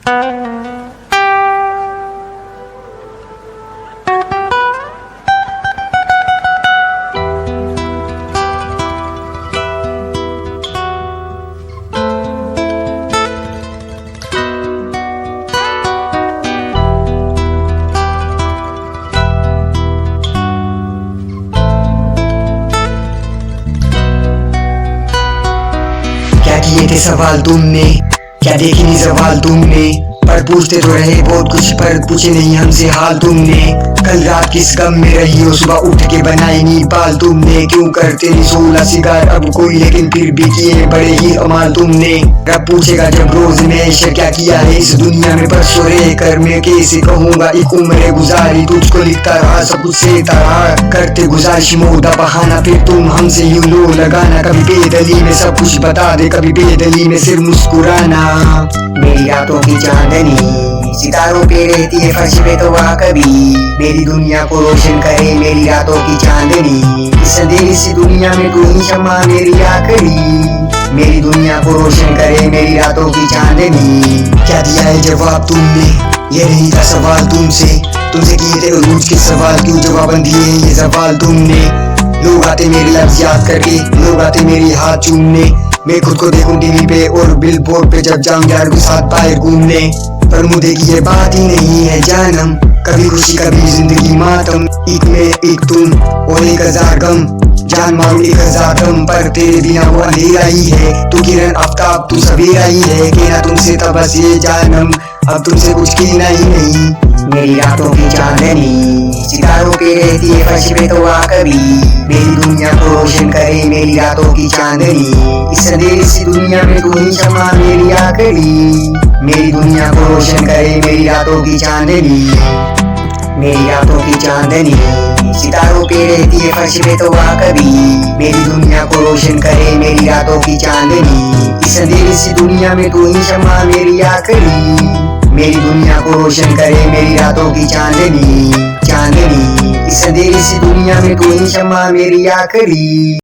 क्या किए थे सवाल तुमने, क्या देखी नहीं सवाल तुमने, पर पूछते तो रहे बहुत कुछ पर पूछे नहीं हमसे हाल तुमने। कल रात किस गम में रही हो, सुबह उठ के बनाए नी बाल तुमने। क्यों करते नहीं 16 शिकार अब कोई, लेकिन फिर भी किए बड़े ही अमाल तुमने। रब पूछेगा जब रोज में ऐशा क्या किया है इस दुनिया में, परसों रह कर मैं कैसे कहूँगा एक उम्र गुजारी। तुझको लिखता रहा सब कुछ सहता रहा, करते गुजारिश मोदा बहाना, फिर तुम हमसे यूं लो लगाना। कभी बेदली में सब कुछ बता दे, कभी बेदली में सिर्फ मुस्कुराना। मेरी रातों की चांदनी सितारों पे रहती है, फर्श पे तो वहाँ कभी। मेरी दुनिया को रोशन करे मेरी रातों की चांदनी, इस अंधेरी सी दुनिया में तू ही शम्मा मेरी आखिरी। मेरी दुनिया को रोशन करे मेरी रातों की चांदनी। क्या दिया है जवाब तुमने, ये नहीं था सवाल तुमसे किए थे रोज के सवाल, क्यों जवाब दिए ये सवाल तुमने। लोग आते मेरे लफ्ज याद करके, लोग आते मेरी हाथ चूमने। मैं खुद को देखूं टीवी पे और बिल बोर्ड पे जब जाऊं यार के साथ बाहर घूमने। पर मुझे की ये बात ही नहीं है जानम, कभी खुशी कभी जिंदगी मातम। एक मैं एक तुम और 1000 गम, जान मारू 1000 गम, पर तेरे बिना वो अंधेरा ही है। तू किरण आफ्ताब तू सवेरा ही है, कहना तुमसे तब बस ये जानम, अब तुमसे कुछ कहना ही नहीं। मेरी रातों की चांदनी सितारों पे रहती है, फर्श पे तो वहाँ कभी। मेरी दुनिया को रोशन करे मेरी रातों की चांदनी, इस अंधेरी सी दुनिया में तू ही शम्मा मेरी आखिरी। मेरी दुनिया को रोशन करे मेरी रातों की चांदनी। मेरी रातों की चांदनी सितारों पे रहती है, फर्श पे तो वहाँ कभी। मेरी दुनिया को रोशन करे मेरी रातों की चांदनी, इस अंधेरी सी दुनिया में तू ही शम्मा मेरी आखिरी। मेरी दुनिया को रोशन करे मेरी रातों की चांदनी, चांदनी। इस अंधेरी सी दुनिया में तू ही शम्मा मेरी आखिरी।